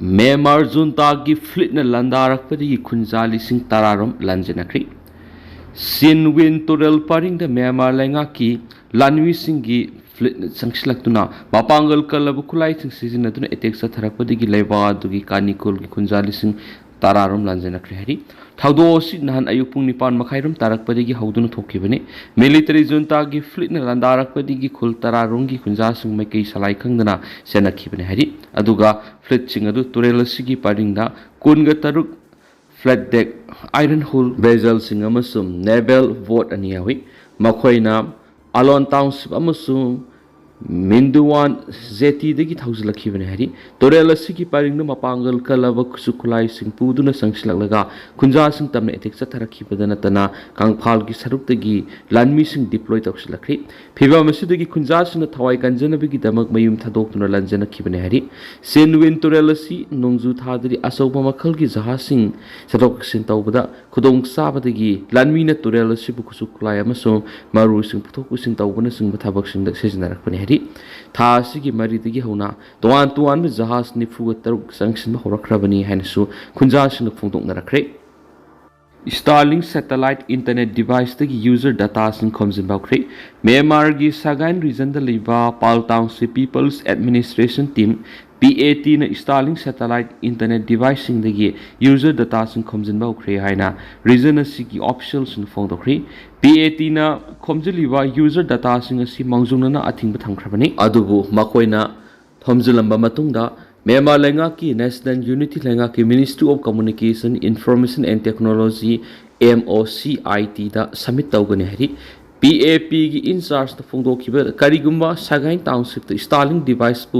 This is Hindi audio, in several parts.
Myanmar Junta की फ्लीट न लंदारकपदगी खुंजा लिसिंग तरारोम लंजनखरी सिनविन तुरल परिंग द म्यांमार लेंगा की लानवी सिंह की फ्लीट संक्षलक्तुना मपांगल कलब खुलाई सिंह सिजनतुना एटेक सथरकपदगी लेबादुगी कानिकुल की खुंजा लिसिंग तरारोम लंजनखरी हरी थौदोसी नहन अयुक पुंग निपान मखाइरोम तारकपदगी हौदुना थोखिबने मिलिटरी जुंता की फ्लीट न लंदारकपदगी खुल तरारोम की खुंजा सिंह मैकई सलाई खंगदना सेनखिबने हरी अदुगा फ्लीट सिंह अदु तुरेल सिगी परिंगदा कुनगा तरुक flat deck iron hull vessel सिंह अमसुम नेवल वोट अनियावी मखोइना अलोन टाउनशिप अमसुम मिंदुवान जेटी दगी थौजलखिबने हरी तोरेल सिगी परिंग मपांगल कलब खुसुखुलाई सिंह पुदुना संगसलगलगा खुंजा सिंह तमने एटेक सथरखिबदना तना कांगफाल की सरुक्तगी लानमी सिंह डिप्लॉय तौसलखरि फिबा मसिदगी खुंजा सिंह थवाई कंजनबगी दमक मयुम थदोक्तुना लंजनखिबने हरी सेनविन तोरेल सि नोंजु थादरी असौबा मखलगी जहाज सिंह सदोकसिन तौबदा खुदोंग साबदगी लानमीना तोरेल सिबु खुसुखुलाई अमसो मारू सिंह पुथोकुसिन तौबना सिंह थबक सिंह सेजनरखबने हरी था सिगी मरीदगी होना तोआन तोआन जहाज निफुग तरुक संक्शन होरखरबनी हैनसु खुंजा सिंह फोंदोकनरखरे स्टारलिंग सैटेलाइट इंटरनेट डिवाइस तगी यूजर डाटा सिंह खोमजिनबाखरे म्यांमार की सगाइन रीजन द लिबा पाल township people's administration team PAT na Starlink satellite internet device sing dagi user data sing khomjinba ukhre haina region asigi official sing phone dokhri PAT na khomjiliwa user data sing asi mangjungna na athingba thangkhrabani adubu makoina thomjilamba matungda Myanmar lenga ki National Unity lenga ki Ministry of Communication Information and Technology MOCIT da submit tawgani hari PAP की इंचार्ज फोंदोखिबा करिगुम्बा सगाइन टाउनशिप स्टारलिंग डिवाइस पु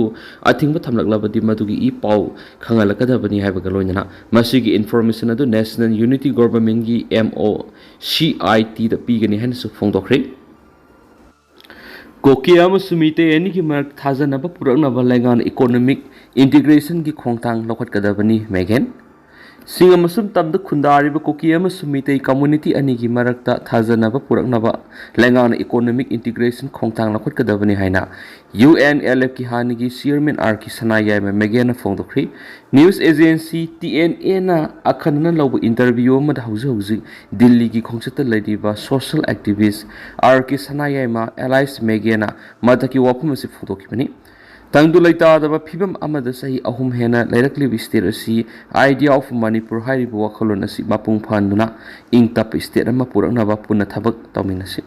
अथिंगबा थमलकलबदि मदुगी ई पाउ खंगलकदबनी हाइबगा लोइनना मसिगी इन्फॉर्मेशन अदु नेशनल यूनिटी गवर्नमेंट की MOCIT द पीगनी हनसु फोंदोखरे कोकी अमसु मीते एनी की मर्क थाजनबा पुरकनबा लेगान इकोनॉमिक इंटीग्रेशन की खोंगथांग लखटकदबनी मेगेन सिंह अमसुम तबद खुंदारिबा कोकी अमसु मीते कम्युनिटी अनि की मरकता थाजनबा पुरकनबा लेंगान इकोनॉमिक इंटीग्रेशन खोंगथांग लखटकदबनी हाइना UNLF की हानिगी चेयरमैन आर की सनायाय में मेगेन फोंदोखरी न्यूज एजेंसी TNA ना अखनना लौब इंटरव्यू मद हौज हौज दिल्ली की खोंगसत लेदिबा सोशल एक्टिविस्ट आर की सनायाय मा एलाइस मेगेना मदकी वाफम से फोंदोखिबनी तंगदु लैतादबा फिबम अमद सही अहुम हेना लैरकलिब स्टेट असि आइडिया ऑफ मणिपुर हाइरिबो वखलोन असि मपुंग फानदुना इंग तप स्टेट अमा पुरकनबा पुना थबक तौमिनसि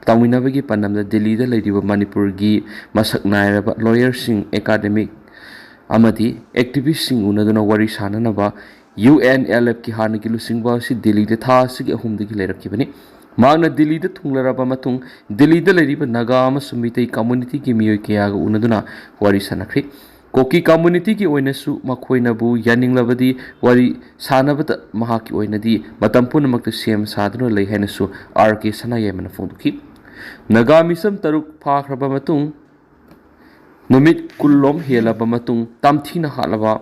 तौमिनबगी पन्नमदा दिल्ली दा लैरिबो मणिपुर की मसक नायरबा लॉयर सिंह एकेडमिक अमदी एक्टिविस्ट सिंह उनदुना वरी साननबा UNLF की हानगी लुसिंगबा असि दिल्ली दा था असि अहुमदगी लैरकिबनी मांगना दिल्ली दा थुंगलरबा मतुंग दिल्ली दा लैरिबा नागा अमसु मीतेई कम्युनिटी की मियोय कयागा उनदुना वरी सानखरि कोकी कम्युनिटी की ओइनसु मखोइनबु यानिंगलबदी वरी सानबत महाकी ओइनदी मतम पुनमक्त सेम सादुना लै हैनसु RK सनायमन फोंदुखि नागा मिसम तरुक फाख्रबा मतुंग नुमित कुल्लोम हेलबा मतुंग तामथिना हालबा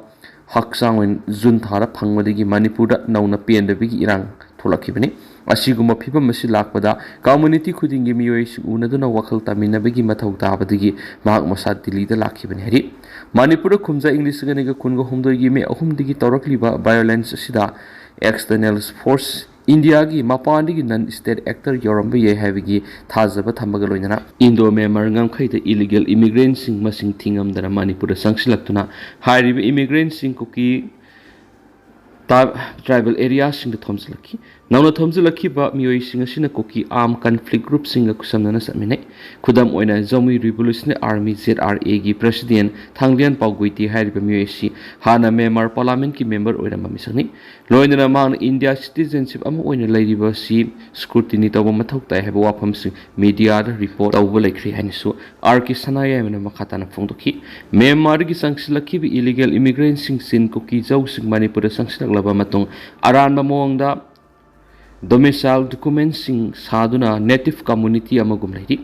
हक्सांग जुन थारा फंगमदगी मणिपुर नौना पेंदबगी इरांग थोलखिबनी असिगुम्बा फिबम मसि लाकपदा कम्युनिटी खुदिंगी मियोय उनदुना वखल तामिनबगी मथौ ताबदगी महाक मसा दिल्ली दा लाखिबनी हरि मणिपुर खुमजा इंग्लिश गनेगा कुनगो हुमदोगी मे अहुमदगी तौरकलिबा वायलेंस सिदा एक्सटर्नल फोर्स इंडिया की मपानी की नन स्टेट एक्टर योरंबे ये हैविगी थाजब थमबग लोइना Indo Myanmar ngamkhai illegal immigrant सिंग मसिंग थिंगमदना मणिपुर संगसिलक्तुना हारिबे इमिग्रेंट सिंग कुकी ट्राइबल एरिया सिंग थोमजलखि नौना थोमजलखिबा मियोय सिंग सिना कोकी आर्म कन्फ्लिक्ट ग्रुप सिंग कुसमना समिने खुदम ओइना जमुई रिवोल्यूशनरी आर्मी ZRA की प्रेसिडेंट थांगलियन पागुइती हारिबा मियोय सि हाना म्यांमार पार्लियामेंट की मेंबर ओइरम मिसंगनि लोइना मान इंडिया सिटीजनशिप अम ओइना लैरिबा सि स्क्रूटिनी तब मथौ ताय हैबा वाफम सि मीडिया दा रिपोर्ट तब लैख्रि हानिसु RK सनायायमना मखाताना फोंदोखि म्यांमार की संगसिलखिबि इलीगल इमिग्रेंट सिंग सिन कोकी जौ सिंग मणिपुर संगसिलखलबा मतुंग अरानबा मोंगदा डोमिसाइल डॉक्यूमेंट सिंग सादुना नेटिव कम्युनिटी अमगुम लैरि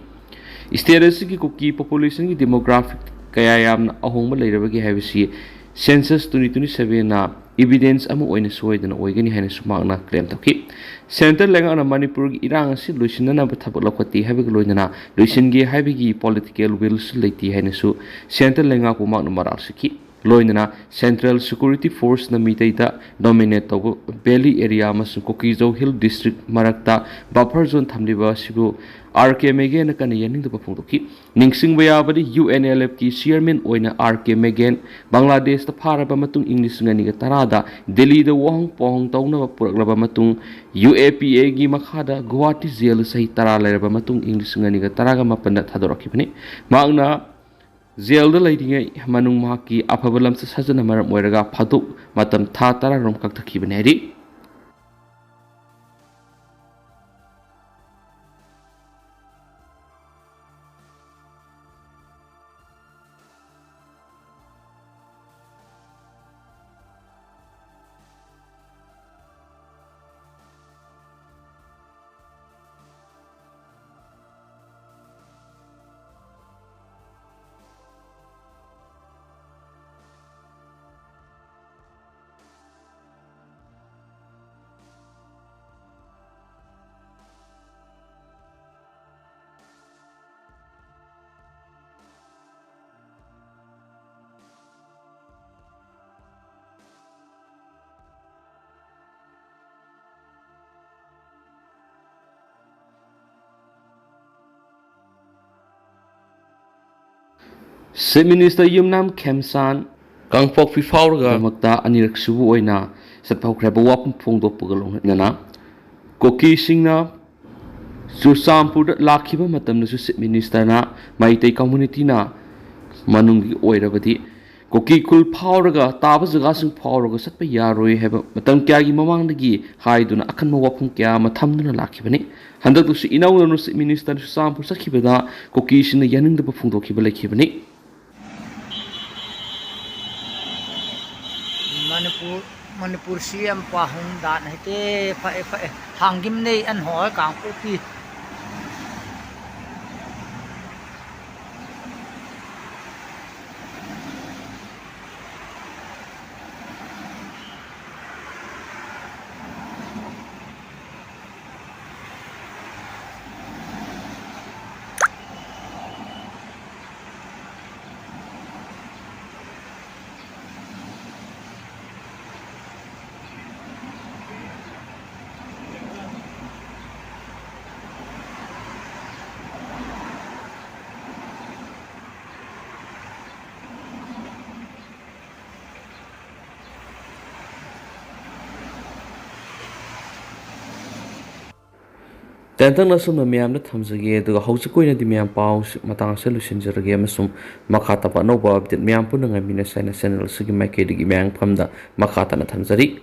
स्टेट की कुकी पॉपुलेशन की डेमोग्राफिक कया यामना अहोंग लैरबगी हैबसि सेंसस 2027 ना evidence amu oina soidana oigani haina sumakna claim tawki central lengana manipur gi irang asi luisinna ba thabak lakwati habig loinana luisingi habigi political will su leiti haina su central lenga ko makna marak siki loinana Central Security Force na Meetei-da nominate tawbu Valley area amasung Kokizau Hill District marakta buffer zone thamliba sibu RK Megan na kana yaning da phongdoki ningsing bayabadi UNLF ki chairman oina RK Megan Bangladesh ta pharaba matung English ngani ga tarada Delhi da wahong pohong tawna puraklaba matung UAPA gi makhada Guwahati jail sahi tara leraba matung English ngani ga taraga mapanda thadoraki magna jail da leidingai manung mahaki apabalam sa sajana maram oiraga phaduk matam tha tara rom kakthaki bani Chief Minister Yumnam Khemsan Kangpok Fifaurga Makta Anirak Subu Oina Satpakreba Wapum Pongdo Pugalong Nana Koki Singna Sursampur Lakiba Matam Chief Minister na Meitei community na Manungi Oirabadi Koki Kul Powerga Tabazagasing Powerga Satpa Yaroi have Matam Kyagi Mamangagi Haiduna Akan Wapum Kya Matamduna Lakibani Handak to see Inau Chief Minister Sampur Sakibada Koki Sing the Yaning the Pundo Kibalakibani Manipur siam pahung dan hete hangim nei an hoi kang pi Tentang nasum na miyam na thamjage duga hausikoi na di miyam pau matang se lusinjarage amasum makhata pa no ba update miyam pu na ngamina saina channel sigi maike digi miyang phamda makhata na thamjari